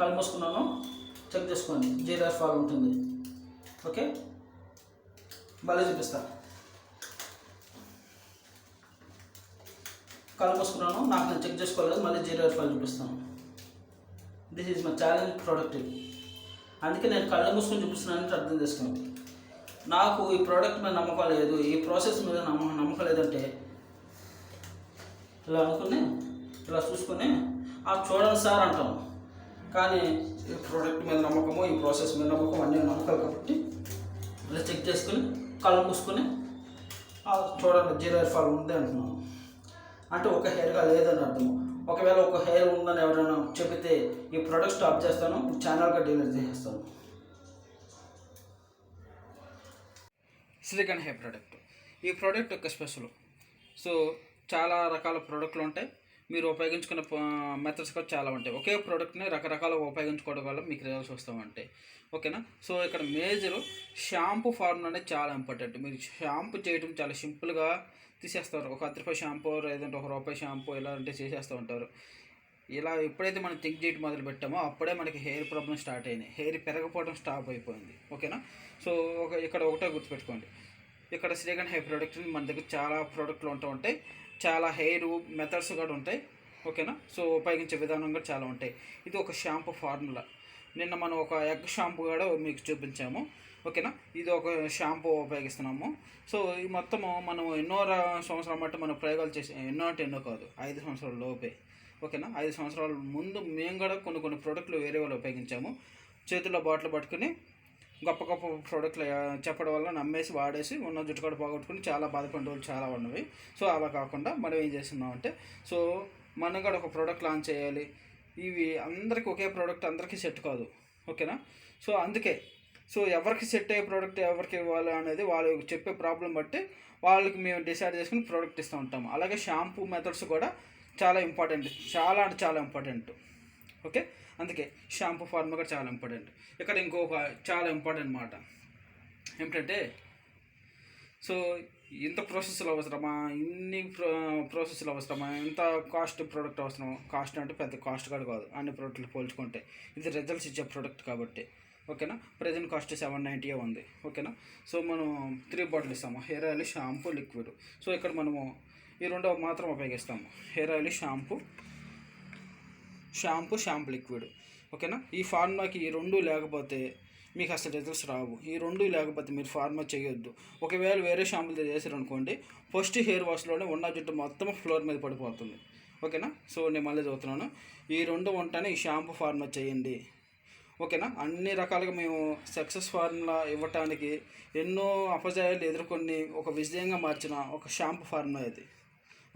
కళ్ళు మూసుకున్నాను, చెక్ చేసుకోండి, zero hair fall ఉంటుంది. ఓకే, మళ్ళీ చూపిస్తా. కళ్ళు మూసుకున్నాను, నాకు నేను చెక్ చేసుకోలేదు, మళ్ళీ జీరో హెయిర్ ఫాల్ చూపిస్తాను. This is my challenge product. అందుకే నేను కళ్ళు మూసుకొని చూపిస్తున్నానంటే అర్థం చేసుకోండి. నాకు ఈ ప్రోడక్ట్ మీద నమ్మకం లేదు, ఈ ప్రాసెస్ మీద నమ్మకం లేదంటే ఇలా అనుకుని ఇలా చూసుకొని చూడండి సార్ అంటాం. కానీ ఈ ప్రోడక్ట్ మీద నమ్మకము, ఈ ప్రాసెస్ మీద నమ్మకం అన్నీ నమ్మకాలు కాబట్టి ఇలా చెక్ చేసుకొని కళ్ళు మూసుకొని చూడండి జీరో హెయిర్ ఫాల్ ఉంది అంటున్నాను. అంటే ఒక హెయిర్గా లేదని అర్థము. ఒకవేళ ఒక హెయిర్ ఉందని ఎవరైనా చెబితే ఈ ప్రోడక్ట్ స్టాప్ చేస్తాను, ఛానల్గా డిలీట్ చేసేస్తాను. Silicon hair product. ఈ ప్రోడక్ట్ ఒక స్పెషల్. సో చాలా రకాల ప్రోడక్ట్లు ఉంటాయి, మీరు ఉపయోగించుకునే మెథడ్స్ కూడా చాలా ఉంటాయి. ఒకే ప్రోడక్ట్ని రకరకాలుగా ఉపయోగించుకోవడం వల్ల మీకు రిజల్ట్స్ వస్తామంటే ఓకేనా. సో ఇక్కడ మేజర్ షాంపూ ఫార్ములా అనేది చాలా ఇంపార్టెంట్. మీరు షాంపూ చేయడం చాలా సింపుల్గా తీసేస్తారు. ఒక ₹10 షాంపూ లేదంటే ₹1 షాంపూ ఇలా అంటే చేసేస్తూ ఉంటారు. ఇలా ఎప్పుడైతే మనం థింక్ చేయడం మొదలు పెట్టామో అప్పుడే మనకి హెయిర్ ప్రాబ్లమ్ స్టార్ట్ అయినాయి, హెయిర్ పెరగపోవడం స్టాప్ అయిపోయింది. ఓకేనా. సో ఇక్కడ ఒకటే గుర్తుపెట్టుకోండి, ఇక్కడ సిలికాన్ హెయిర్ ప్రోడక్ట్ మన దగ్గర చాలా ప్రోడక్ట్లు ఉంటూ ఉంటాయి, చాలా హెయిర్ మెథడ్స్ కూడా ఉంటాయి. ఓకేనా. సో ఉపయోగించే విధానం కూడా చాలా ఉంటాయి. ఇది ఒక షాంపూ ఫార్ములా. నిన్న మనం ఒక ఎగ్ షాంపూ కూడా మీకు చూపించాము. ఓకేనా. ఇది ఒక షాంపూ ఉపయోగిస్తున్నాము. సో ఈ మొత్తము మనం ఎన్నో సంవత్సరాల మట్టి మనం ప్రయోగాలు చేసి, ఎన్నో అంటే ఎన్నో కాదు, 5 సంవత్సరాల లోపే. ఓకేనా. 5 సంవత్సరాల ముందు మేము కూడా కొన్ని ప్రోడక్ట్లు వేరే వాళ్ళు ఉపయోగించాము. చేతుల్లో బాటిల్ పట్టుకుని గొప్ప గొప్ప ప్రోడక్ట్లు చెప్పడం వల్ల నమ్మేసి వాడేసి ఉన్న జుట్టు కూడా పోగొట్టుకుని చాలా బాధపడిన రోజులు చాలా ఉన్నవి. సో అలా కాకుండా మనం ఏం చేస్తున్నామంటే, సో మనం కూడా ఒక ప్రోడక్ట్ లాంచ్ చేయాలి. ఇవి అందరికీ ఒకే ప్రోడక్ట్ అందరికీ సెట్ కాదు. ఓకేనా. సో అందుకే సో ఎవరికి సెట్ అయ్యే ప్రోడక్ట్ ఎవరికి ఇవ్వాలి అనేది వాళ్ళు చెప్పే ప్రాబ్లం బట్టి వాళ్ళకి మేము డిసైడ్ చేసుకుని ప్రోడక్ట్ ఇస్తూ ఉంటాము. అలాగే షాంపూ మెథడ్స్ కూడా చాలా ఇంపార్టెంట్, చాలా అంటే చాలా ఇంపార్టెంట్. ఓకే. అందుకే షాంపూ ఫార్ములా కూడా చాలా ఇంపార్టెంట్. ఇక్కడ ఇంకొక చాలా ఇంపార్టెంట్ మాట ఏమిటంటే, సో ఇంత ప్రాసెస్లు అవసరమా, ఇన్ని ప్రాసెస్లు అవసరమా, ఇంత కాస్ట్ ప్రోడక్ట్ అవసరమా? కాస్ట్ అంటే పెద్ద కాస్ట్ కూడా కాదు అన్ని ప్రోడక్ట్లు పోల్చుకుంటే. ఇది రిజల్ట్స్ ఇచ్చే ప్రోడక్ట్ కాబట్టి. ఓకేనా. ప్రజెంట్ కాస్ట్ 790 ఉంది. ఓకేనా. సో మనం 3 బాటిల్ ఇస్తాము, hair oil, shampoo, liquid. So ఇక్కడ మనము ఈ 2 మాత్రం ఉపయోగిస్తాము, హెయిర్ ఆయిల్, షాంపూ లిక్విడ్. ఓకేనా. ఈ ఫార్ములాకి ఈ 2 లేకపోతే మీకు అసలు రిజల్ట్స్ రావు. ఈ 2 లేకపోతే మీరు ఫార్ములా చేయొద్దు. ఒకవేళ వేరే షాంపులతో చేశారు అనుకోండి, ఫస్ట్ హెయిర్ వాష్లోనే ఉన్న జుట్టు మొత్తం ఫ్లోర్ మీద పడిపోతుంది. ఓకేనా. సో నేను మళ్ళీ చదువుతున్నాను, ఈ 2 ఉంటేనే ఈ షాంపూ ఫార్ములా చేయండి. ఓకేనా. అన్ని రకాలుగా మేము సక్సెస్ ఫార్ములా ఇవ్వటానికి ఎన్నో అపజయాలు ఎదుర్కొని ఒక విజయంగా మార్చిన ఒక షాంపూ ఫార్ములా ఇది.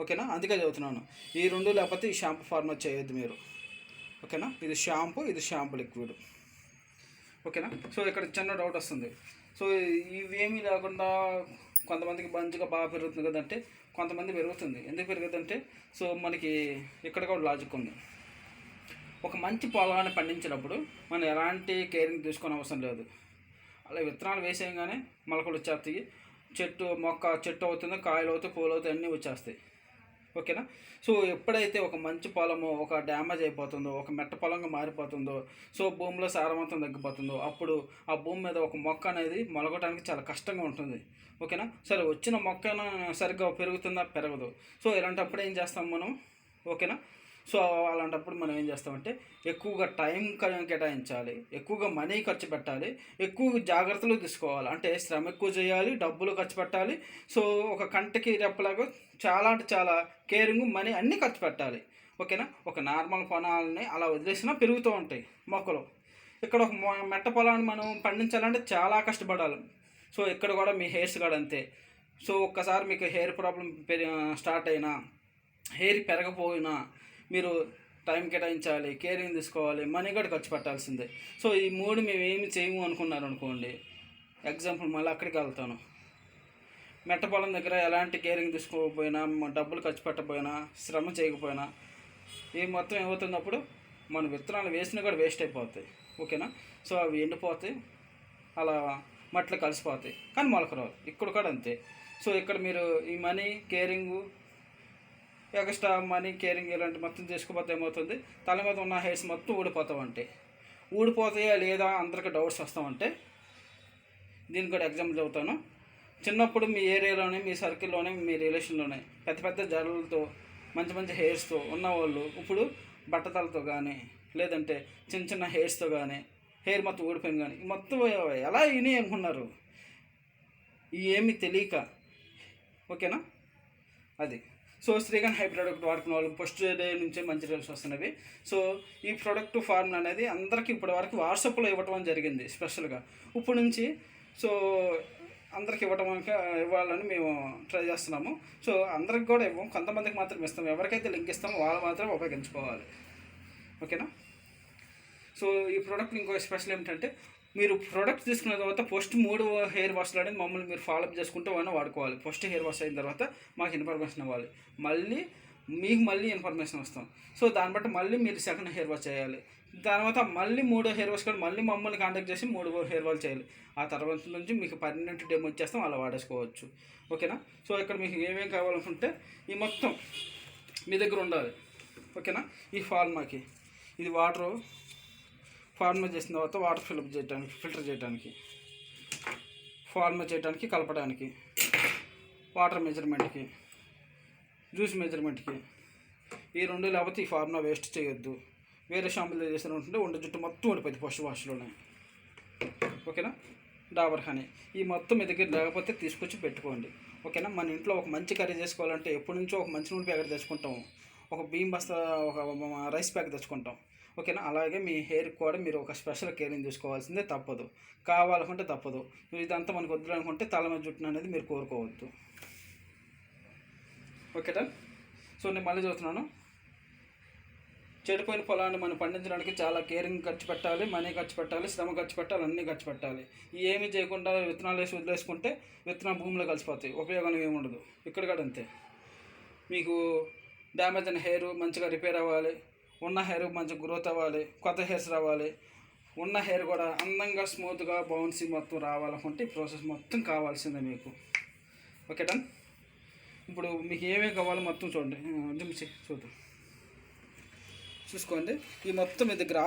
ఓకేనా. అందుకే చదువుతున్నాను, ఈ 2 లేకపోతే ఈ షాంపూ ఫార్ములా చేయొద్దు మీరు. ఓకేనా. ఇది షాంపూ లిక్విడ్. ఓకేనా. సో ఇక్కడ చిన్న డౌట్ వస్తుంది, సో ఇవేమీ లేకుండా కొంతమందికి మంచిగా బాగా పెరుగుతుంది కదంటే, కొంతమంది పెరుగుతుంది. ఎందుకు పెరుగుతుందంటే, సో మనకి ఇక్కడ కూడా లాజిక్ ఉంది. ఒక మంచి పొలాన్ని పండించినప్పుడు మనం ఎలాంటి కేరింగ్ తీసుకునే అవసరం లేదు. అలా విత్తనాలు వేసేయగానే మొలకలు వచ్చేస్తాయి, చెట్టు అవుతుంది, కాయలు అవుతాయి, పూలు అవుతాయి, అన్నీ వచ్చేస్తాయి. ఓకేనా. సో ఎప్పుడైతే ఒక మంచి పొలము ఒక డ్యామేజ్ అయిపోతుందో, ఒక మెట్ట పొలంగా మారిపోతుందో, సో భూమిలో సారవంతం తగ్గిపోతుందో, అప్పుడు ఆ భూమి మీద ఒక మొక్క అనేది మొలగటానికి చాలా కష్టంగా ఉంటుంది. ఓకేనా. సరే వచ్చిన మొక్క సరిగ్గా పెరుగుతుందా? పెరగదు. సో ఇలాంటప్పుడు ఏం చేస్తాం మనం? ఓకేనా. సో అలాంటప్పుడు మనం ఏం చేస్తామంటే, ఎక్కువగా టైం కేటాయించాలి, ఎక్కువగా మనీ ఖర్చు పెట్టాలి, ఎక్కువ జాగ్రత్తలు తీసుకోవాలి. అంటే శ్రమ ఎక్కువ చేయాలి, డబ్బులు ఖర్చు పెట్టాలి. సో ఒక కంటికి రెప్పలాగా చాలా అంటే చాలా కేరింగ్, మనీ అన్నీ ఖర్చు పెట్టాలి. ఓకేనా. ఒక నార్మల్ పొలాలని అలా వదిలేసినా పెరుగుతూ ఉంటాయి మొక్కలు. ఇక్కడ ఒక మెట్ట పొలాన్ని మనం పండించాలంటే చాలా కష్టపడాలి. సో ఇక్కడ కూడా మీ హెయిర్స్ కూడా అంతే. సో ఒక్కసారి మీకు హెయిర్ ప్రాబ్లం స్టార్ట్ అయినా, హెయిర్ పెరగపోయినా మీరు టైం కేటాయించాలి, కేరింగ్ తీసుకోవాలి, మనీ కూడా ఖర్చు పెట్టాల్సిందే. సో ఈ 3 మేము ఏమి చేయము అనుకున్నారు అనుకోండి, ఎగ్జాంపుల్ మళ్ళీ అక్కడికి వెళ్తాను. మెట్ట పొలం దగ్గర ఎలాంటి కేరింగ్ తీసుకోకపోయినా, డబ్బులు ఖర్చు పెట్టకపోయినా, శ్రమ చేయకపోయినా, ఈ మొత్తం ఏమవుతున్నప్పుడు మన విత్తనాలు వేసినా కూడా వేస్ట్ అయిపోతాయి. ఓకేనా. సో అవి ఎండిపోతాయి, అలా మట్లు కలిసిపోతాయి, కానీ మొలకరావు. ఇక్కడ కూడా అంతే. సో ఇక్కడ మీరు ఈ money, caring, extra money, caring ఇలాంటి మొత్తం చేసుకోకపోతే ఏమవుతుంది, తల మీద ఉన్న హెయిర్స్ మొత్తం ఊడిపోతావు. అంటే ఊడిపోతాయా లేదా అందరికి డౌట్స్ వస్తామంటే దీనికి కూడా ఎగ్జాంపుల్ చెబుతాను. చిన్నప్పుడు మీ ఏరియాలోనే, మీ సర్కిల్లోనే, మీ రిలేషన్లోనే పెద్ద పెద్ద జడలతో, మంచి మంచి హెయిర్స్తో ఉన్నవాళ్ళు ఇప్పుడు బట్టతలతో కానీ, లేదంటే చిన్న చిన్న హెయిర్స్తో కానీ, హెయిర్ మొత్తం ఊడిపోయింది కానీ మొత్తం ఎలా విని అనుకున్నారు, ఏమి తెలియక. ఓకేనా? అది. సో శ్రీగంధ్ హై ప్రోడక్ట్ వాడుకున్న వాళ్ళు ఫస్ట్ డే నుంచే మంచి రిజల్ట్స్ వస్తున్నవి. సో ఈ ప్రోడక్ట్ ఫార్ములా అనేది అందరికీ ఇప్పటివరకు వాట్సాప్లో ఇవ్వటం జరిగింది స్పెషల్గా. ఇప్పుడు నుంచి సో అందరికి ఇవ్వాలని మేము ట్రై చేస్తున్నాము. సో అందరికి కూడా ఇవ్వం, కొంతమందికి మాత్రం ఇస్తాము. ఎవరికైతే లింక్ ఇస్తామో వాళ్ళు మాత్రం ఉపయోగించుకోవాలి. ఓకేనా? సో ఈ ప్రోడక్ట్ ఇంకో స్పెషల్ ఏమిటంటే, మీరు ప్రోడక్ట్ తీసుకున్న తర్వాత ఫస్ట్ 3 హెయిర్ వాష్లు అనేది మమ్మల్ని మీరు ఫాలోఅప్ చేసుకుంటూ వాడుకోవాలి. ఫస్ట్ హెయిర్ వాష్ అయిన తర్వాత మాకు ఇన్ఫర్మేషన్ ఇవ్వాలి, మళ్ళీ ఇన్ఫర్మేషన్ వస్తాం. సో దాన్ని బట్టి మళ్ళీ మీరు సెకండ్ హెయిర్ వాష్ చేయాలి. తర్వాత మళ్ళీ 3వ హెయిర్ వాష్ కూడా మళ్ళీ మమ్మల్ని కాంటాక్ట్ చేసి 3వ హెయిర్ వాష్ చేయాలి. ఆ తర్వాత నుంచి మీకు పర్మనెంట్ డెమో వచ్చేస్తాం, అలా వాడేసుకోవచ్చు. ఓకేనా? సో ఇక్కడ మీకు ఏమేమి కావాలనుకుంటే ఈ మొత్తం మీ దగ్గర ఉండాలి. ఓకేనా? ఈ ఫార్మాకి ఇది వాటర్, ఫార్మా చేసిన తర్వాత వాటర్ ఫిల్టర్ చేయడానికి, ఫార్మా చేయడానికి, కలపడానికి, వాటర్ మెజర్మెంట్కి, జ్యూస్ మెజర్మెంట్కి. ఈ 2 లేకపోతే ఈ ఫార్ములా వేస్ట్ చేయొద్దు. వేరే షాంపులు చేసిన ఉంటుంటే ఉండే జుట్టు మొత్తం ఓడిపోయింది ఫస్ట్ వాష్లోనే. ఓకేనా? డాబర్ హనీ ఈ మొత్తం మీ దగ్గర లేకపోతే తీసుకొచ్చి పెట్టుకోండి. ఓకేనా? మన ఇంట్లో ఒక మంచి కర్రీ చేసుకోవాలంటే ఎప్పటి నుంచో ఒక మంచి నూనె ప్యాకెట్ తెచ్చుకుంటాం, ఒక బియ్యం బస్తా, ఒక రైస్ ప్యాకెట్ తెచ్చుకుంటాం. ఓకేనా? అలాగే మీ హెయిర్కి కూడా మీరు ఒక స్పెషల్ కేరింగ్ తీసుకోవాల్సిందే, తప్పదు. కావాలనుకుంటే తప్పదు. ఇదంతా మనకు వద్దు అనుకుంటే తల మీద జుట్టును అనేది మీరు కోరుకోవద్దు. ఓకేనా? సో నేను మళ్ళీ చూస్తున్నాను. చెడిపోయిన పొలాన్ని మనం పండించడానికి చాలా కేరింగ్ ఖర్చు పెట్టాలి, మనీ ఖర్చు పెట్టాలి, శ్రమ ఖర్చు పెట్టాలి, అన్నీ ఖర్చు పెట్టాలి. ఏమీ చేయకుండా విత్తనాలు వేసి వదిలేసుకుంటే విత్తనాలు భూమిలో కలిసిపోతాయి, ఉపయోగం ఏమి ఉండదు. ఇక్కడ కూడా అంతే. మీకు డ్యామేజ్ అయిన హెయిర్ మంచిగా రిపేర్ అవ్వాలి, ఉన్న హెయిర్ మంచిగా గ్రోత్ అవ్వాలి, కొత్త హెయిర్స్ రావాలి, ఉన్న హెయిర్ కూడా అందంగా స్మూత్గా బౌన్సీ మొత్తం రావాలనుకుంటే ఈ ప్రాసెస్ మొత్తం కావాల్సిందే మీకు. Okay done. ఇప్పుడు మీకు ఏమేమి కావాలో మొత్తం చూడండి, చూద్దాం, చూసుకోండి. ఈ మొత్తం మీ దగ్గర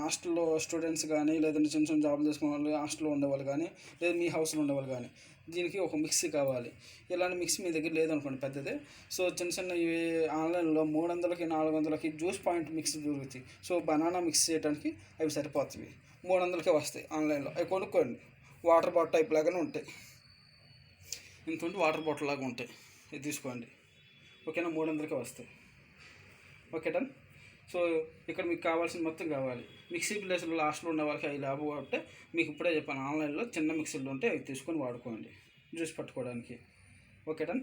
హాస్టల్లో స్టూడెంట్స్ కానీ, లేదంటే చిన్న చిన్న జాబులు చేసుకునే వాళ్ళు, హాస్టల్లో ఉండేవాళ్ళు కానీ, లేదా మీ హౌస్లో ఉండేవాళ్ళు కానీ, దీనికి ఒక మిక్సీ కావాలి. ఇలాంటి మిక్సీ మీ దగ్గర లేదనుకోండి పెద్దదే. సో చిన్న చిన్న ఇవి ఆన్లైన్లో 300కి 400కి జ్యూస్ పాయింట్ మిక్సీ దొరుకుతాయి. సో బనానా మిక్స్ చేయడానికి అవి సరిపోతుంది, 300కే వస్తాయి ఆన్లైన్లో. అవి కొనుక్కోండి. వాటర్ బాటిల్ టైప్ లాగానే ఉంటాయి, ఇంత ఉంటే వాటర్ బాటిల్ లాగా ఉంటాయి, ఇది తీసుకోండి. ఓకేనా? 300కే వస్తాయి. Okay done. సో ఇక్కడ మీకు కావాల్సిన మొత్తం కావాలి. మిక్సీ ప్లేస్లో లాస్ట్లో ఉన్న వాళ్ళకి అవి లాభం కాబట్టి మీకు ఇప్పుడే చెప్పాను, ఆన్లైన్లో చిన్న మిక్సీలు ఉంటే అవి తీసుకొని వాడుకోండి జ్యూస్ పట్టుకోవడానికి. Okay done.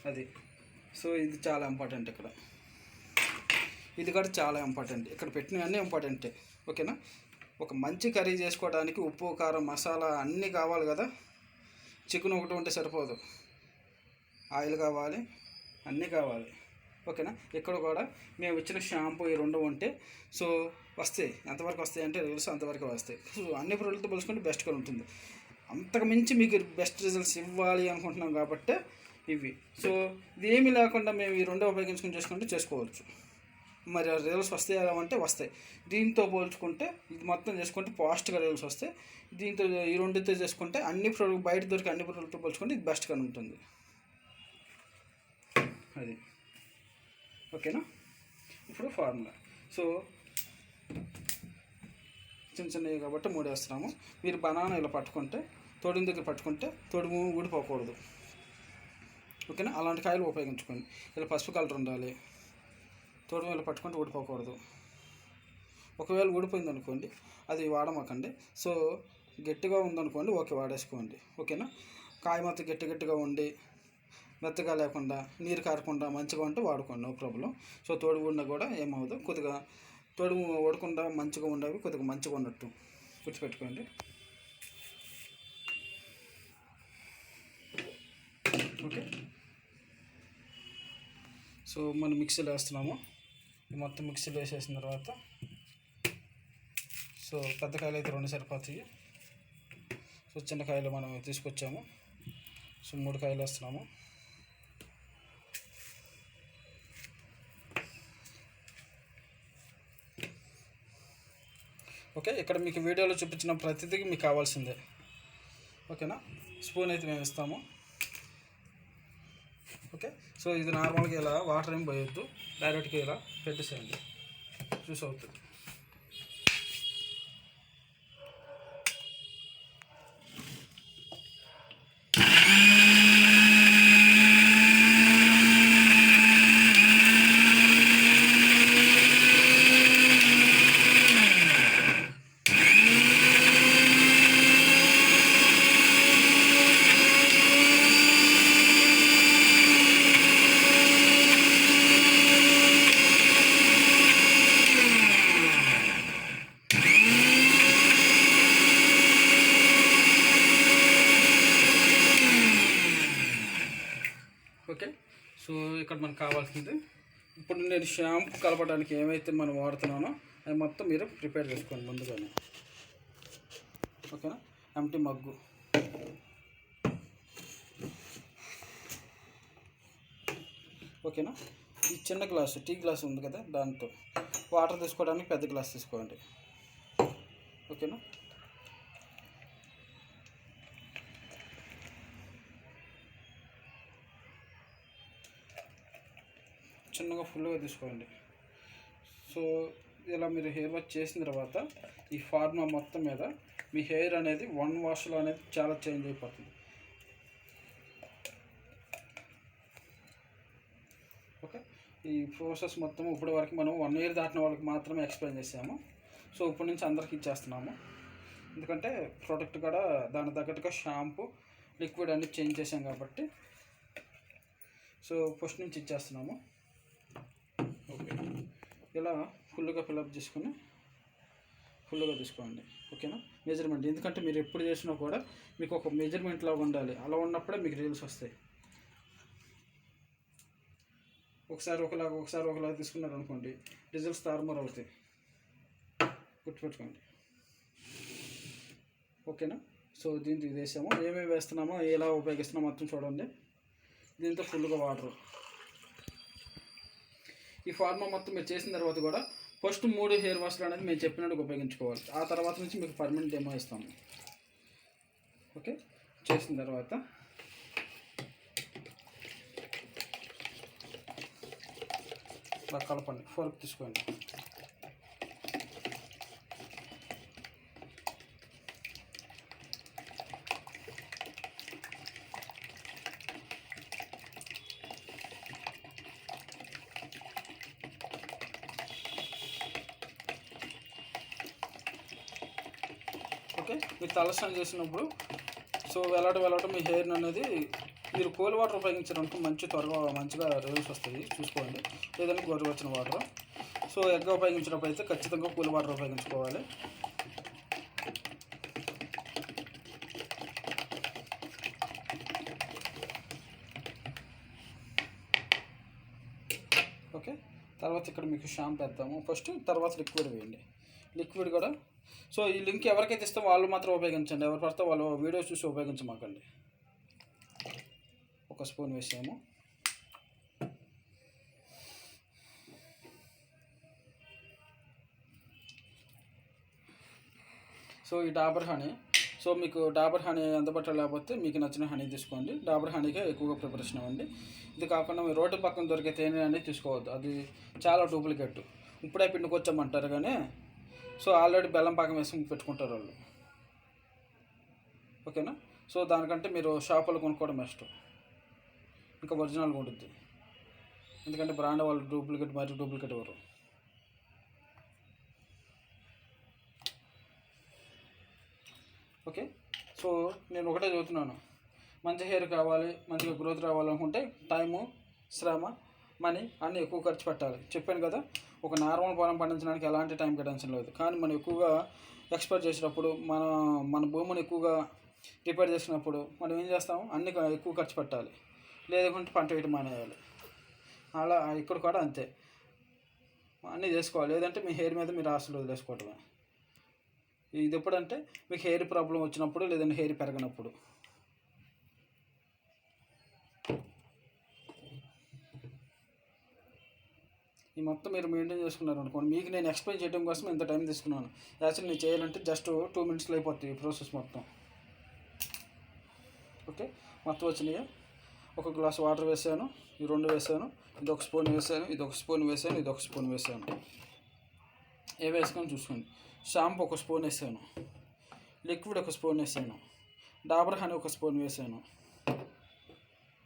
అది. సో ఇది చాలా ఇంపార్టెంట్. ఇది కూడా చాలా ఇంపార్టెంట్. ఇక్కడ పెట్టినవన్నీ ఇంపార్టెంటే. ఓకేనా? ఒక మంచి కర్రీ చేసుకోవడానికి ఉప్పు, కారం, మసాలా అన్నీ కావాలి కదా. చికెన్ ఒకటి ఉంటే సరిపోదు, ఆయిల్ కావాలి, అన్నీ కావాలి. ఓకేనా? ఇక్కడ కూడా మేము ఇచ్చిన షాంపూ ఈ 2 ఉంటే సో వస్తాయి. ఎంతవరకు వస్తాయి అంటే రిజల్ట్స్ అంతవరకు వస్తాయి. సో అన్ని ప్రోడక్ట్తో పోల్చుకుంటే బెస్ట్గా ఉంటుంది. అంతకు మించి మీకు బెస్ట్ రిజల్ట్స్ ఇవ్వాలి అనుకుంటున్నాం కాబట్టి ఇవి. సో ఇదేమీ లేకుండా మేము ఈ 2 ఉపయోగించుకొని చేసుకోవచ్చు. మరి రిజల్ట్స్ వస్తాయా అంటే వస్తాయి. దీంతో పోల్చుకుంటే ఇది మొత్తం చేసుకుంటే ఫాస్ట్గా రిజల్ట్స్ వస్తాయి. దీంతో ఈ 2తో చేసుకుంటే అన్ని ప్రోడక్ట్ బయట దొరికే అన్ని ప్రోడక్ట్తో పోల్చుకుంటే ఇది బెస్ట్గా ఉంటుంది. అది. ఓకేనా? ఇప్పుడు ఫార్ములా. సో చిన్న చిన్నవి కాబట్టి 3 వేస్తున్నాము. మీరు బనానా ఇలా పట్టుకుంటే, తొడుము దగ్గర పట్టుకుంటే తొడుము ఊడిపోకూడదు. ఓకేనా? అలాంటి కాయలు ఉపయోగించుకోండి. ఇలా పసుపు కలర్ ఉండాలి. తొడుము ఇలా పట్టుకుంటే ఊడిపోకూడదు. ఒకవేళ ఊడిపోయింది అనుకోండి అది వాడమాకండి. సో గట్టిగా ఉందనుకోండి ఓకే వాడేసుకోండి. ఓకేనా? కాయ మొత్తం గట్టిగా ఉండి మెత్తగా లేకుండా నీరు కారకుండా మంచిగా ఉంటే వాడుకోండి, నో ప్రాబ్లం. సో తోడు ఉన్న కూడా ఏమవుదు, కొద్దిగా తోడు ఓడకుండా మంచిగా ఉండేవి కొద్దిగా మంచిగా ఉన్నట్టు గుర్తుపెట్టుకోండి. ఓకే. సో మనం మిక్సీలో వేస్తున్నాము. మొత్తం మిక్సీలో వేసేసిన తర్వాత సో పెద్ద కాయలు అయితే 2 సరిపోతాయి. సో చిన్న కాయలు మనం తీసుకొచ్చాము. సో 3 కాయలు వేస్తున్నాము. ఓకే, ఇక్కడ మీకు వీడియోలో చూపించిన ప్రతిదీ మీకు కావాల్సిందే. ఓకేనా, స్పూన్ అయితే మేము ఇస్తాము. ఓకే, సో ఇది నార్మల్గా ఇలా వాటర్ ఏం పోయొద్దు, డైరెక్ట్గా ఇలా పెట్టేసేయండి, చూసి అవుతుంది. ఓకే, సో ఇక్కడ మనకు కావాల్సింది, ఇప్పుడు నేను షాంపూ కలపడానికి ఏమైతే మనం వాడుతున్నానో అవి మొత్తం మీరు ప్రిపేర్ చేసుకోండి ముందుగానే. ఓకేనా, ఎంటీ మగ్గు, ఓకేనా, ఈ చిన్న గ్లాసు టీ గ్లాస్ ఉంది కదా, దాంతో వాటర్ తీసుకోవడానికి పెద్ద గ్లాస్ తీసుకోండి. ఓకేనా, చిన్నగా ఫుల్గా తీసుకోండి. సో ఇలా మీరు హెయిర్ వాష్ చేసిన తర్వాత ఈ ఫార్మా మొత్తం మీద మీ హెయిర్ అనేది 1 వాష్లో అనేది చాలా చేంజ్ అయిపోతుంది. ఓకే, ఈ ప్రాసెస్ మొత్తం ఇప్పటి వరకు మనం 1 ఇయర్ దాటిన వాళ్ళకి మాత్రమే ఎక్స్ప్లెయిన్ చేసాము. సో ఇప్పటి నుంచి అందరికి ఇచ్చేస్తున్నాము, ఎందుకంటే ప్రోడక్ట్ కూడా దాని తగ్గట్టుగా షాంపూ లిక్విడ్ అన్ని చేంజ్ చేసాం కాబట్టి. సో ఫస్ట్ నుంచి ఇచ్చేస్తున్నాము. ఓకే, ఇలా ఫుల్గా ఫిల్అప్ చేసుకొని ఫుల్గా తీసుకోండి. ఓకేనా, మెజర్మెంట్, ఎందుకంటే మీరు ఎప్పుడు చేసినా కూడా మీకు ఒక మెజర్మెంట్ లాగా ఉండాలి, అలా ఉన్నప్పుడే మీకు రీల్స్ వస్తాయి. ఒకసారి ఒకలాగా తీసుకున్నారు అనుకోండి, రిజల్ట్స్ తారుమారు అవుతాయి, గుర్తుపెట్టుకోండి. ఓకేనా, సో దీంతో ఇది వేసాము, ఏమేమి వేస్తున్నామో ఎలా ఉపయోగిస్తున్నామో మొత్తం చూడండి. దీంతో ఫుల్గా వాటర్, ఈ ఫార్మా మొత్తం మీరు చేసిన తర్వాత కూడా ఫస్ట్ 3 హెయిర్ వాష్లు అనేది మేము చెప్పినట్టుగా ఉపయోగించుకోవాలి. ఆ తర్వాత నుంచి మీకు పర్మనెంట్ డెమో ఇస్తాము. ఓకే, చేసిన తర్వాత బాగా కలపండి, ఫోర్క్ తీసుకోండి. ఓకే, మీరు తలస్నానం చేసినప్పుడు సో వెళ్ళటం మీ హెయిర్ అనేది మీరు కోల్డ్ వాటర్ ఉపయోగించడానికి మంచిగా రిజల్ట్స్ వస్తాయి, చూసుకోండి. లేదంటే గోరువెచ్చని వాటర్. సో ఎగ్గా ఉపయోగించినప్పుడు అయితే ఖచ్చితంగా కూల్ వాటర్ ఉపయోగించుకోవాలి. ఓకే, తర్వాత ఇక్కడ మీకు షాంపూ వేద్దాము ఫస్ట్, తర్వాత లిక్విడ్ వేయండి. లిక్విడ్ కూడా సో ఈ లింక్ ఎవరికైతే ఇస్తే వాళ్ళు మాత్రం ఉపయోగించండి, ఎవరు పడితే వాళ్ళు వీడియో చూసి ఉపయోగించమాకండి. ఒక స్పూన్ వేసాము. సో ఈ డాబర్ హనీ, సో మీకు డాబర్ హనీ అందుబాటులో లేకపోతే మీకు నచ్చిన హనీ తీసుకోండి. డాబర్ హనీకే ఎక్కువగా ప్రిపరేషన్ ఇవ్వండి. ఇది కాకుండా మీరు రోడ్డు పక్కన దొరికే తేనె అనేది తీసుకోవద్దు, అది చాలా డూప్లికేట్. ఇప్పుడే పిండుకొచ్చామంటారు కానీ సో ఆల్రెడీ బెల్లం పాకం వేసుకుని పెట్టుకుంటారు వాళ్ళు. ఓకేనా, సో దానికంటే మీరు షాపులో కొనుక్కోవడం బెస్ట్, ఇంకా ఒరిజినల్గా ఉంటుంది. ఎందుకంటే బ్రాండ్ వాళ్ళు డూప్లికేట్ ఎవరు. ఓకే, సో నేను ఒకటే చదువుతున్నాను, మంచి హెయిర్ కావాలి, మంచిగా గ్రోత్ రావాలనుకుంటే టైము, శ్రమ, మనీ అన్నీ ఎక్కువ ఖర్చు పెట్టాలి. చెప్పాను కదా, ఒక నార్మల్ పొలం పండించడానికి ఎలాంటి టైం కేటాయించడం లేదు. కానీ మనం ఎక్కువగా ఎక్స్పెక్ట్ చేసినప్పుడు మన భూమిని ఎక్కువగా రిపేర్ చేసినప్పుడు మనం ఏం చేస్తాం, అన్ని ఎక్కువ ఖర్చు పెట్టాలి, లేదంటే పంట వేయడం మానేయాలి. అలా ఇక్కడ కూడా అంతే, అన్నీ చేసుకోవాలి, లేదంటే మీ హెయిర్ మీద మీరు ఆశలు వదిలేసుకోవటమే. ఇది ఎప్పుడంటే మీకు హెయిర్ ప్రాబ్లం వచ్చినప్పుడు, లేదంటే హెయిర్ పెరగనప్పుడు. ఈ మొత్తం మీరు మెయింటైన్ చేసుకున్నారు అనుకోండి, మీకు నేను ఎక్స్ప్లెయిన్ చేయడం కోసం ఎంత టైం తీసుకున్నాను. యాక్చువల్లీ నేను చేయాలంటే జస్ట్ 2 minutesలో అయిపోతుంది ఈ ప్రాసెస్ మొత్తం. ఓకే, మొత్తం వచ్చినాయి. ఒక గ్లాస్ వాటర్ వేసాను, ఈ 2 వేసాను, ఇది ఒక స్పూన్ వేసాను, ఇది ఒక స్పూన్ వేసాను, ఇది ఒక స్పూన్ వేసాను. ఏ వేసుకొని చూసుకోండి. షాంపూ ఒక స్పూన్ వేసాను, లిక్విడ్ ఒక స్పూన్ వేసాను, డాబర్ హనీ ఒక స్పూన్ వేసాను.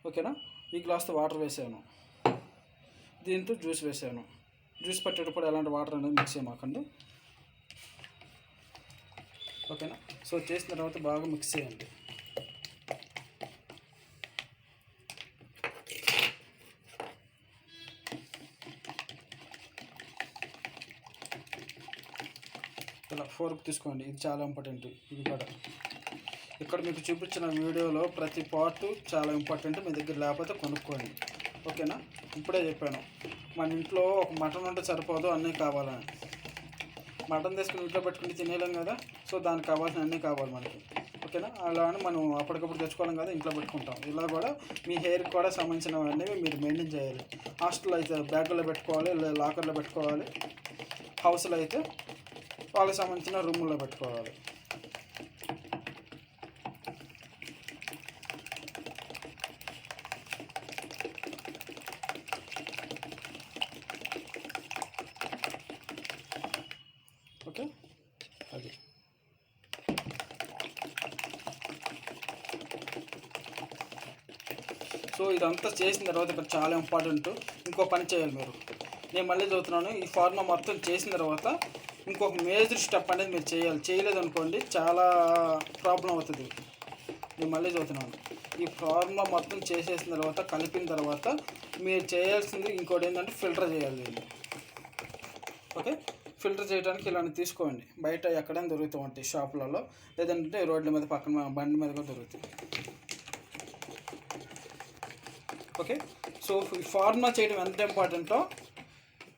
ఓకేనా, ఈ గ్లాస్తో వాటర్ వేసాను, దీంతో జ్యూస్ వేసాను. జ్యూస్ పట్టేటప్పుడు ఎలాంటి వాటర్ అనేది మిక్స్ చేయమాకండి. ఓకేనా, సో చేసిన తర్వాత బాగా మిక్స్ చేయండి. ఇలా ఫోర్క్ తీసుకోండి, ఇది చాలా ఇంపార్టెంట్. ఇది కూడా ఇక్కడ మీకు చూపించిన వీడియోలో ప్రతి పార్ట్ చాలా ఇంపార్టెంట్. మీ దగ్గర లేకపోతే కొనుక్కోండి. ఓకేనా, ఇప్పుడే చెప్పాను, మన ఇంట్లో ఒక మటన్ ఉంటే సరిపోదు, అన్నీ కావాలని. మటన్ తీసుకుని ఇంట్లో పెట్టుకుని తినేయలేం కదా, సో దానికి కావాల్సిన అన్నీ కావాలి మనకి. ఓకేనా, అలా అని మనం అప్పటికప్పుడు తెచ్చుకోలేం కదా, ఇంట్లో పెట్టుకుంటాం. ఇలా కూడా మీ హెయిర్కి కూడా సంబంధించినవన్నీ మీరు మెయింటైన్ చేయాలి. హాస్టల్లో అయితే బ్యాగుల్లో పెట్టుకోవాలి, లాకర్లో పెట్టుకోవాలి. హౌస్లో అయితే వాళ్ళకి సంబంధించిన రూముల్లో పెట్టుకోవాలి. ఓకే, అది సో ఇదంతా చేసిన తర్వాత ఇక్కడ చాలా ఇంపార్టెంట్. ఇంకో పని చేయాలి మీరు. నేను మళ్ళీ చదువుతున్నాను. ఈ ఫార్మా మొత్తం చేసిన తర్వాత ఇంకొక మేజర్ స్టెప్ అనేది మీరు చేయాలి. చేయలేదు అనుకోండి చాలా ప్రాబ్లం అవుతుంది. నేను మళ్ళీ చదువుతున్నాను. ఈ ఫార్ములా మొత్తం చేసేసిన తర్వాత, కలిపిన తర్వాత మీరు చేయాల్సింది ఇంకోటి ఏంటంటే ఫిల్టర్ చేయాలి దీన్ని. ఓకే, ఫిల్టర్ చేయడానికి ఇలాంటి తీసుకోండి. బయట ఎక్కడైనా దొరుకుతూ ఉంటాయి షాపులలో, లేదంటే రోడ్ల మీద పక్కన బండి మీద కూడా దొరుకుతాయి. ఓకే, సో ఈ ఫార్ములా చేయడం ఎంత ఇంపార్టెంటో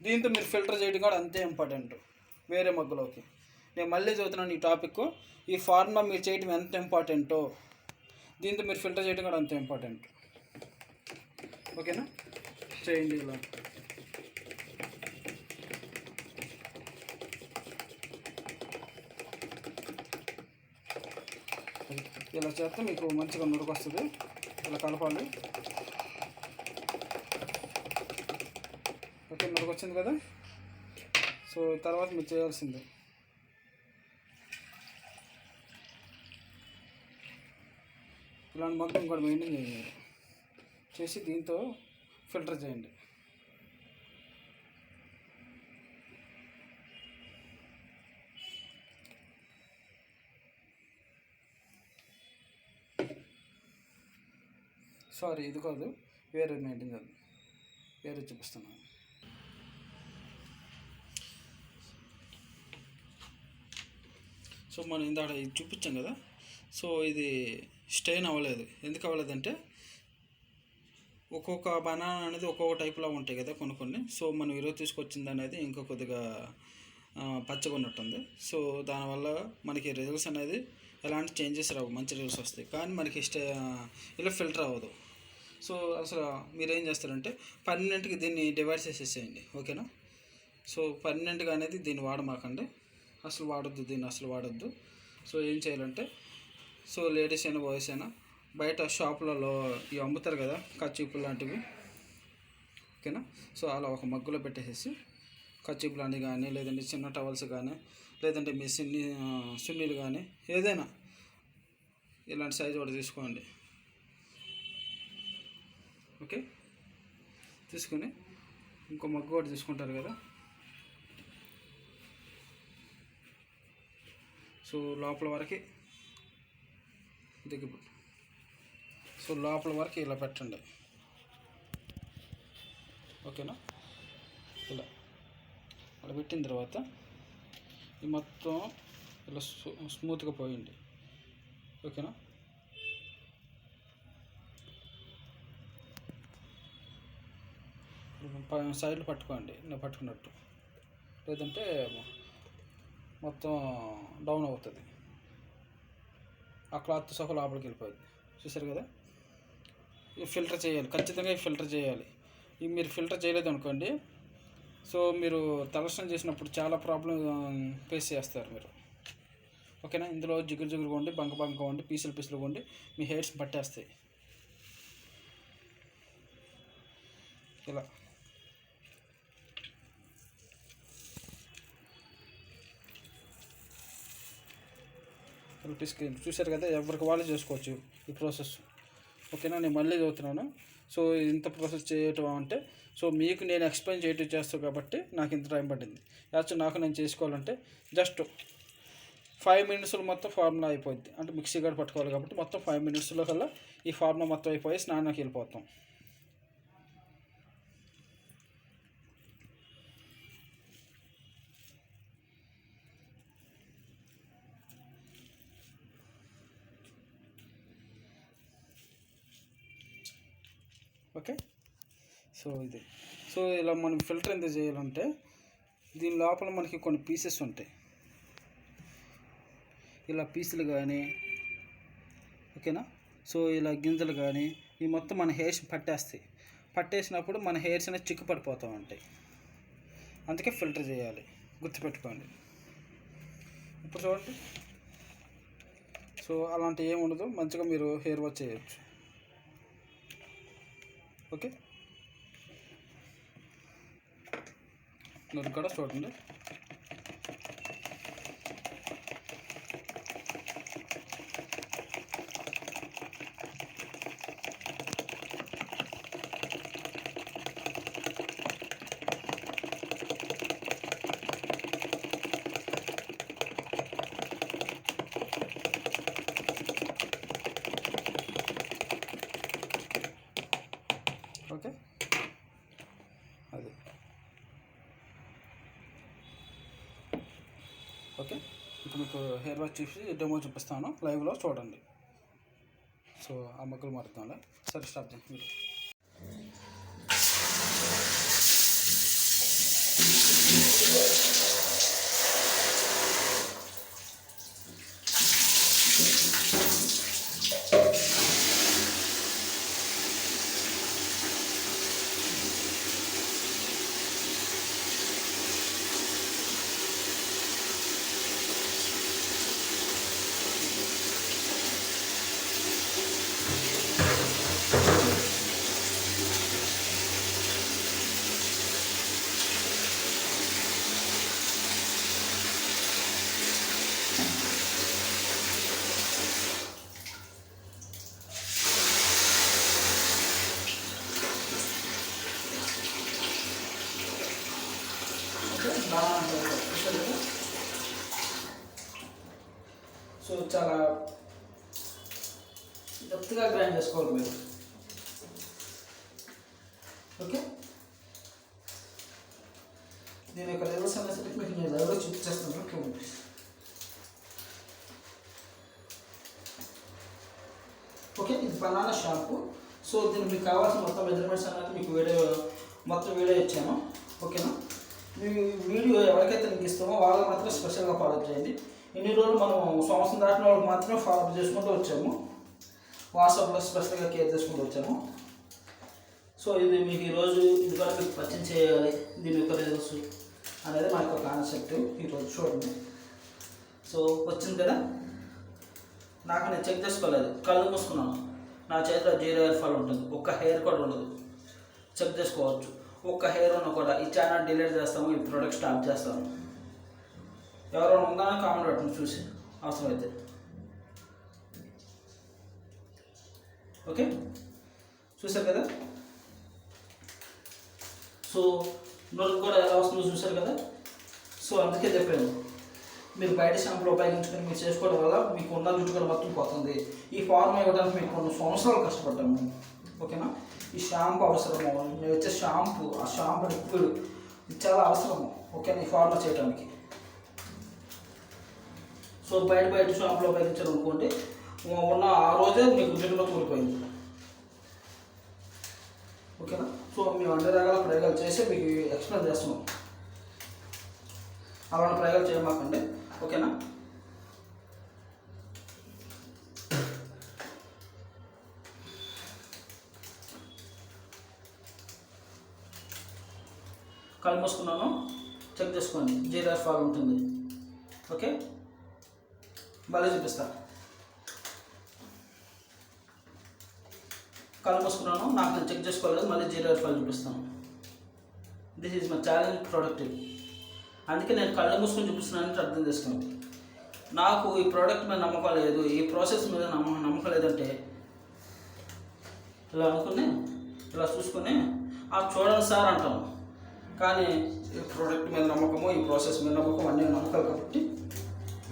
దీంతో మీరు ఫిల్టర్ చేయడం కూడా అంతే ఇంపార్టెంట్ వేరే మగ్గులోకి. నేను మళ్ళీ చదువుతున్నాను ఈ టాపిక్. ఈ ఫార్ములా మీరు చేయడం ఎంత ఇంపార్టెంటో దీంతో మీరు ఫిల్టర్ చేయడం కూడా అంత ఇంపార్టెంట్. ఓకేనా, చేయండి ఇలా. ఇలా చేస్తే మీకు మంచిగా నురుగు వస్తుంది. ఇలా కలపాలి. ఓకే, నురుగు వచ్చింది కదా. సో తర్వాత మీరు చేయాల్సిందే ఇలాంటి మొత్తం కూడా మెయింటైన్ చేయండి. చేసి దీంతో ఫిల్టర్ చేయండి. సారీ, ఇది కాదు, వేరే మెయింటైన్ కాదు, వేరే చూపిస్తున్నాను. సో మనం ఇందాక ఇది చూపించాం కదా. సో ఇది స్టెయిన్ అవ్వలేదు. ఎందుకు అవ్వలేదంటే ఒక్కొక్క బనానా అనేది ఒక్కొక్క టైప్లో ఉంటాయి కదా కొన్ని. సో మనం ఈరోజు తీసుకొచ్చింది అనేది ఇంకో కొద్దిగా పచ్చగా ఉన్నట్టుంది. సో దానివల్ల మనకి రిజల్ట్స్ అనేది ఎలాంటి చేంజెస్ రావు, మంచి రిజల్ట్స్ వస్తాయి. కానీ మనకి ఇలా ఫిల్టర్ అవ్వదు. సో అసలు మీరేం చేస్తారంటే పర్మనెంట్గా దీన్ని డివైడ్ చేసేసేయండి. ఓకేనా, సో పర్మనెంట్గా అనేది దీన్ని వాడమాకండి, అసలు వాడొద్దు, దీన్ని అసలు వాడొద్దు. సో ఏం చేయాలంటే, సో లేడీస్ అయినా బాయ్స్ అయినా బయట షాపులలో ఇవి అమ్ముతారు కదా కర్చీపులు లాంటివి. ఓకేనా, సో అలా ఒక మగ్గులో పెట్టేసేసి కర్చీపు లాంటివి కానీ, లేదంటే చిన్న టవల్స్ కానీ, లేదంటే మీ సున్నీలు కానీ ఏదైనా ఇలాంటి సైజు ఒకటి తీసుకోండి. ఓకే, తీసుకుని ఇంకో మగ్గు ఒకటి తీసుకుంటారు కదా. సో లోపల వరకు దిగిపోతుంది. సో లోపల వరకు ఇలా పెట్టండి. ఓకేనా, ఇలా అలా పెట్టిన తర్వాత ఈ మొత్తం ఇలా స్మూత్గా పోయండి. ఓకేనా, సైడ్లు పట్టుకోండి, నేను పట్టుకున్నట్టు, లేదంటే మొత్తం డౌన్ అవుతుంది. ఆ క్లాత్ సహా లోపలికి వెళ్ళిపోయింది. చూసారు కదా. ఈ ఫిల్టర్ చేయాలి, ఖచ్చితంగా ఈ ఫిల్టర్ చేయాలి. ఇవి మీరు ఫిల్టర్ చేయలేదు అనుకోండి, సో మీరు తలస్నానం చేసినప్పుడు చాలా ప్రాబ్లం ఫేస్ చేస్తారు మీరు. ఓకేనా, ఇందులో జిగురు జిగురుగా ఉండి బంక బంక ఉండి పీసులు పీసులుగా ఉండి మీ హెయిర్స్ పట్టేస్తాయి ఇలా. స్క్రీన్ చూశారు కదా, ఎవరికి వాళ్ళు చేసుకోవచ్చు ఈ ప్రాసెస్. ఓకేనా, నేను మళ్ళీ చదువుతున్నాను. సో ఇంత ప్రాసెస్ చేయటం అంటే, సో మీకు నేను ఎక్స్ప్లెయిన్ చేయటం చేస్తాను కాబట్టి నాకు ఇంత టైం పట్టింది. యాక్చువల్ నాకు నేను చేసుకోవాలంటే జస్ట్ 5 మినిట్స్లో మొత్తం ఫార్ములా అయిపోద్ది. అంటే మిక్సీ కూడా పట్టుకోవాలి కాబట్టి మొత్తం 5 మినిట్స్లో కల్లా ఈ ఫార్ములా మొత్తం అయిపోయి స్నానానికి వెళ్ళిపోతాం. ఓకే, సో ఇది. సో ఇలా మనం ఫిల్టర్ ఎంత చేయాలంటే, దీని లోపల మనకి కొన్ని పీసెస్ ఉంటాయి, ఇలా పీసులు కానీ, ఓకేనా. సో ఇలా గింజలు కానీ ఇవి మొత్తం మన హెయిర్స్ పట్టేస్తాయి. పట్టేసినప్పుడు మన హెయిర్స్ అనేది చిక్కు పడిపోతూ ఉంటాయి. అందుకే ఫిల్టర్ చేయాలి, గుర్తుపెట్టుకోండి. ఇప్పుడు చూడండి, సో అలాంటి ఏమి ఉండదు, మంచిగా మీరు హెయిర్ వాష్ చేయొచ్చు. ఓకే, మీరు కూడా చూడండి. ఓకే, అది ఓకే. ఇప్పుడు మీకు హెయిర్ వాష్ చూసి డెమో చూపిస్తాను, లైవ్లో చూడండి. సో ఆ మొక్కలు మారుతాంలే, సరే స్టాప్ చేయండి. సో చాలా డెప్త్గా గ్రైండ్ చేసుకోవాలి మీరు. ఓకే, నేను ఇక్కడ లెవెల్స్ అనేసరికి మీకు నేను లెవెల్లో చూపించేస్తాను. ఓకే, ఇది బనానా షాంపూ. సో దీనికి మీకు కావాల్సిన మొత్తం మెజర్మెంట్స్ అనేది మీకు మొత్తం వీడియో ఇచ్చాను. ఓకేనా, మీ వీడియో ఎవరికైతే మీకు ఇస్తామో వాళ్ళకి మాత్రం స్పెషల్గా ఫాలో చేయండి. ఇన్ని రోజులు మనం సంవత్సరం దాటిన వాళ్ళకి మాత్రమే ఫాలో చేసుకుంటూ వచ్చాము, వాట్సాప్లో స్పెషల్గా కేర్ చేసుకుంటూ వచ్చాము. సో ఇది మీకు ఈరోజు ఇది కూడా మీకు పరిచయం చేయాలి, దీని యొక్క రిజల్ట్స్ అనేది మా యొక్క కాన్సెప్ట్. ఈరోజు చూడండి, సో వచ్చింది కదా. నాకు నేను చెక్ చేసుకోలేదు, కళ్ళు మూసుకున్నాను, నా చేతిలో 0 హెయిర్ ఫాల్ ఉంటుంది, ఒక్క హెయిర్ కూడా ఉండదు. చెక్ చేసుకోవచ్చు. ఒక్క హెయిర్ ఉన్న కూడా ఈ ఛానల్ డిలీట్ చేస్తాము, ఈ ప్రోడక్ట్ స్టాప్ చేస్తాము. ఎవరైనా ఉందా కామెంట్ పెట్టండి చూసి అవసరమైతే. ఓకే, చూసారు కదా. సో నోరు కూడా ఎలా వస్తుందో చూసారు కదా. సో అందుకే చెప్పాను, మీరు బయట షాంపులు ఉపయోగించుకొని మీరు చేసుకోవడం వల్ల మీకు ఉన్న జుట్టు కూడా మొత్తం పోతుంది. ఈ ఫార్మ్ ఇవ్వడానికి మీకు కొన్ని సంవత్సరాలు కష్టపడ్డాము. ఓకేనా, ఈ షాంపూ అవసరము, నేను వచ్చే షాంపూ, ఆ షాంపూ లిక్విడ్ ఇది చాలా అవసరము. ఓకేనా, ఈ ఫార్మా చేయడానికి. సో బయట షాంపులో ఉపయోగించారు అనుకోండి, ఉన్న ఆ రోజే మీకు జుట్టులో కూలిపోయింది. ఓకేనా, సో మేము అన్ని రకాల ప్రయోగాలు చేసి మీకు ఎక్స్ప్లెయిన్ చేస్తున్నాం. అలాంటి ప్రయోగాలు చేయమాకండి. ఓకేనా, కళ్ళు మూసుకున్నాను, చెక్ చేసుకోండి, జీరో ఫాల్ ఉంటుంది. ఓకే, మళ్ళీ చూపిస్తాను. కళ్ళు మూసుకున్నాను, నాకు నేను చెక్ చేసుకోలేదు, మళ్ళీ జీరో ఫాల్ చూపిస్తాను. This is my challenge product. అందుకే నేను కళ్ళు మూసుకొని చూపిస్తున్నానంటే అర్థం చేసుకోండి. నాకు ఈ ప్రోడక్ట్ మీద నమ్మకం లేదు, ఈ ప్రాసెస్ మీద నమ్మకం లేదంటే ఇలా అనుకుని ఇలా చూసుకొని చూడండి సార్ అంటాం. కానీ ఈ ప్రోడక్ట్ మీద నమ్మకము, ఈ ప్రాసెస్ మీద నమ్మకం అన్నీ నమ్మకాలు కాబట్టి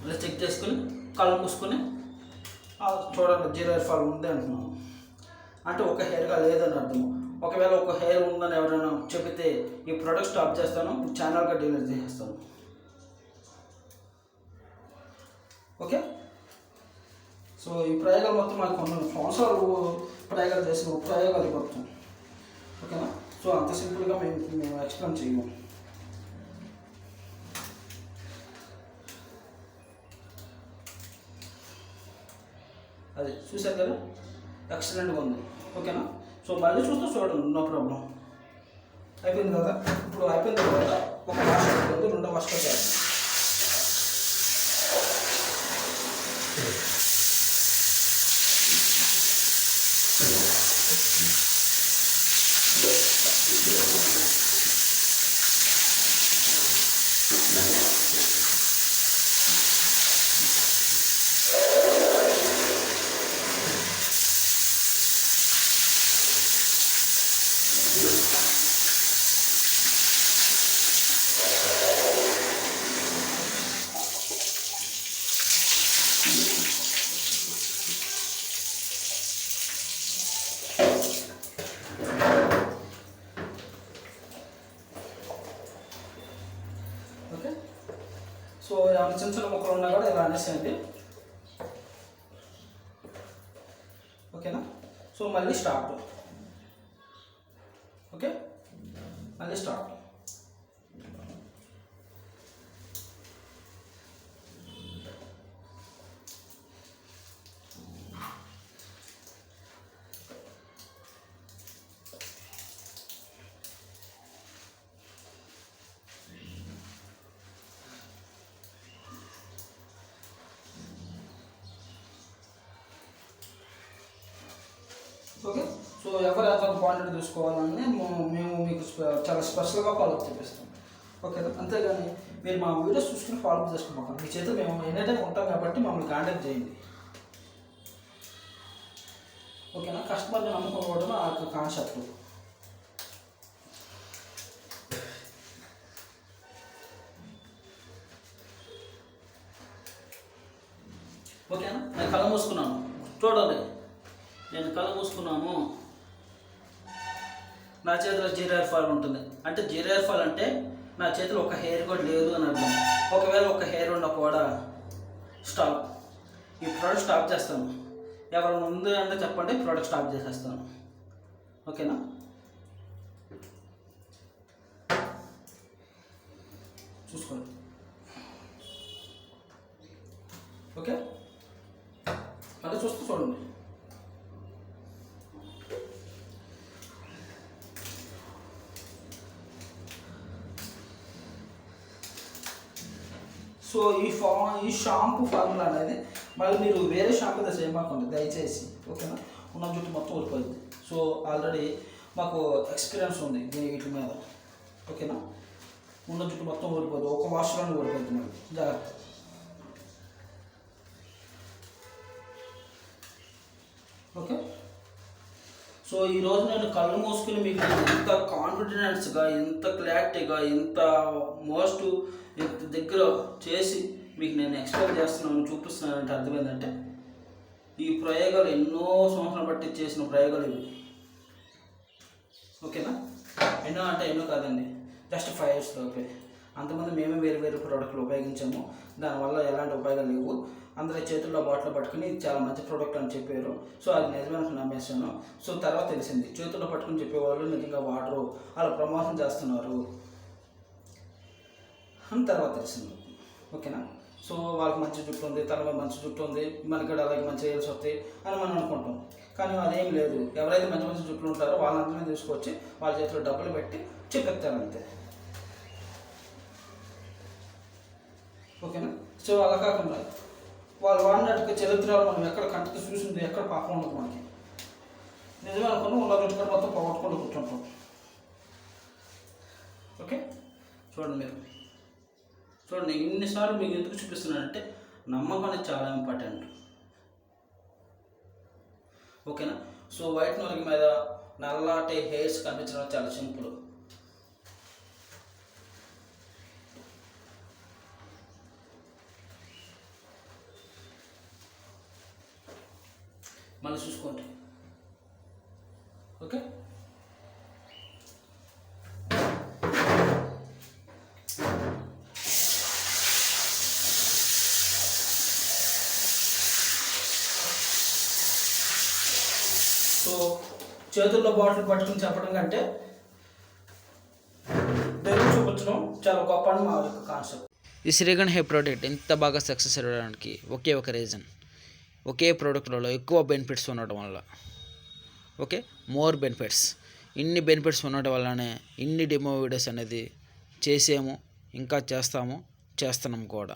ఇలా చెక్ చేసుకుని కళ్ళు మూసుకొని చూడండి జీరో హెయిర్ ఫాల్ ఉంది అంటున్నాను. అంటే ఒక హెయిర్గా లేదని అర్థము. ఒకవేళ ఒక హెయిర్ ఉందని ఎవరైనా చెబితే ఈ ప్రోడక్ట్ స్టాప్ చేస్తాను, ఛానల్గా డీలర్ చేసేస్తాను. ఓకే, సో ఈ ప్రయోగాలు మొత్తం మాకు కొన్ని సంవత్సరాలు ప్రయోగాలు చేసిన ప్రయోగాలు మొత్తం. ఓకేనా, సో అంత సింపుల్గా మేము ఎక్స్ప్లెయిన్ చేయము. అది చూసారు కదా, ఎక్సలెంట్గా ఉంది. ఓకేనా, సో మళ్ళీ చూస్తూ చూడండి, నో ప్రాబ్లం. అయిపోయింది కదా. ఇప్పుడు అయిపోయిన తర్వాత ఒక వాష్ అయిపోయింది, రెండో వాష్ చేయాలి. ఓకే, సో ఏమైనా చిన్న చిన్న ముక్కలు ఉన్నా కూడా ఇలా అనేసేయండి. ఓకేనా, సో మళ్ళీ స్టార్ట్. ఓకే, మళ్ళీ స్టార్ట్. ఓకే, సో ఎవరు ఎంత క్వాంటిటీ తీసుకోవాలని మేము మీకు చాలా స్పెషల్గా ఫాలోఅప్ చేపిస్తాం. ఓకే, అంతేగాని మీరు మా వీడియోస్ చూసుకుని ఫాలోఅప్ చేసుకోమాకండి. మీ చేత మేము ఎనీ టైం ఉంటాం కాబట్టి మమ్మల్ని కాంటాక్ట్ చేయండి. ఓకేనా, కస్టమర్ని నమ్ముకోవడం ఆ కాన్సెప్ట్. ఓకేనా, నేను కళ్ళు మూసుకున్నాను, చూడండి. నేను కళ్ళు మూసుకున్నాను, నా చేతిలో జీరో హెయిర్ ఫాల్ ఉంటుంది. అంటే జీరో హెయిర్ ఫాల్ అంటే నా చేతిలో ఒక హెయిర్ కూడా లేదు అని అర్థం. ఒకవేళ ఒక హెయిర్ ఉన్న కూడా స్టాప్. ఈ ప్రోడక్ట్ స్టాప్ చేస్తాను. ఎవరైనా ఉంది అంటే చెప్పండి, ప్రోడక్ట్ స్టాప్ చేసేస్తాను. ఓకేనా, చూసుకోండి. ఓకే, మళ్ళీ చూస్తూ చూడండి. సో ఈ షాంపూ ఫార్ములా అనేది మళ్ళీ మీరు వేరే షాంపూ దశ ఏమాకండి దయచేసి. ఓకేనా, ఉన్న జుట్టు మొత్తం ఊడిపోయింది. సో ఆల్రెడీ మాకు ఎక్స్పీరియన్స్ ఉంది వీటి మీద. ఓకేనా, ఉన్న జుట్టు మొత్తం ఊడిపోదు, ఒక వాష్లోనే ఊడిపోతుంది. మళ్ళీ జాగ్రత్త. ఓకే, సో ఈరోజు నేను కళ్ళు మూసుకుని మీకు ఎంత కాన్ఫిడెన్స్గా, ఎంత క్లారిటీగా, ఎంత ఎంత దగ్గర చేసి మీకు నేను ఎక్స్ప్లెయిన్ చేస్తున్నాను, చూపిస్తున్నానంటే అర్థమైందంటే ఈ ప్రయోగాలు ఎన్నో సంవత్సరాలు బట్టి చేసిన ప్రయోగాలు ఇవి. ఓకేనా, ఎన్నో అంటే ఎన్నో కాదండి, జస్ట్ 5 years లోపే. అంతమంది మేమే వేరు వేరు ప్రోడక్ట్లు ఉపయోగించాము, దానివల్ల ఎలాంటి ఉపయోగాలు లేవు. అందరి చేతుల్లో బాటిల్ పట్టుకుని చాలా మంచి ప్రోడక్ట్ అని చెప్పారు. సో అది నిజమైన నమ్మేశాను. సో తర్వాత తెలిసింది చేతుల్లో పట్టుకుని చెప్పేవాళ్ళు నిజంగా వాడరు, అలా ప్రమోషన్ చేస్తున్నారు అని తర్వాత తెలిసింది. ఓకేనా, సో వాళ్ళకి మంచి జుట్టు ఉంది, తన మంచి జుట్టు ఉంది, మనకి అలాగే మంచి హెయిర్స్ వస్తాయి అని మనం అనుకుంటాం. కానీ అదేం లేదు. ఎవరైతే మంచి మంచి జుట్లు ఉంటారో వాళ్ళందరినీ తీసుకొచ్చి వాళ్ళ చేతిలో డబ్బులు పెట్టి చెప్పేస్తారు అంతే. ఓకేనా. సో అలా కాకుండా వాళ్ళు వాడినట్టుగా చరిత్రలు మనం ఎక్కడ కంటికి చూసింది ఎక్కడ పాపం ఉండదు మనకి. నిజమే అనుకుని ఉన్న రోజు మొత్తం పోగొట్టుకుంటూ కూర్చుంటాం. ఓకే, చూడండి మీరు చూడండి ఇన్నిసార్లు మీకు ఎందుకు చూపిస్తున్నానంటే నమ్మకం అనేది చాలా ఇంపార్టెంట్. ఓకేనా. సో వైట్ నురగ మీద నల్లటి హెయిర్స్ కనిపించడం చాలా సింపుల్. మళ్ళీ చూసుకోండి. ఓకే, సో చేతుల్లో బాటిల్ పట్టుకుని చెప్పడం కంటే దగ్గర చూపించడం చాలా గొప్ప అని మా యొక్క కాన్సెప్ట్. ఈ శ్రీగణ్ హెయిర్ ప్రోడక్ట్ ఇంత బాగా సక్సెస్ అవ్వడానికి ఒకే ఒక రీజన్, ఒకే ప్రోడక్ట్లో ఎక్కువ బెనిఫిట్స్ ఉండటం వల్ల. Okay, more benefits. ఇన్ని బెనిఫిట్స్ ఉండటం వల్లనే ఇన్ని డెమో వీడియోస్ అనేది చేసాము, ఇంకా చేస్తున్నాము కూడా.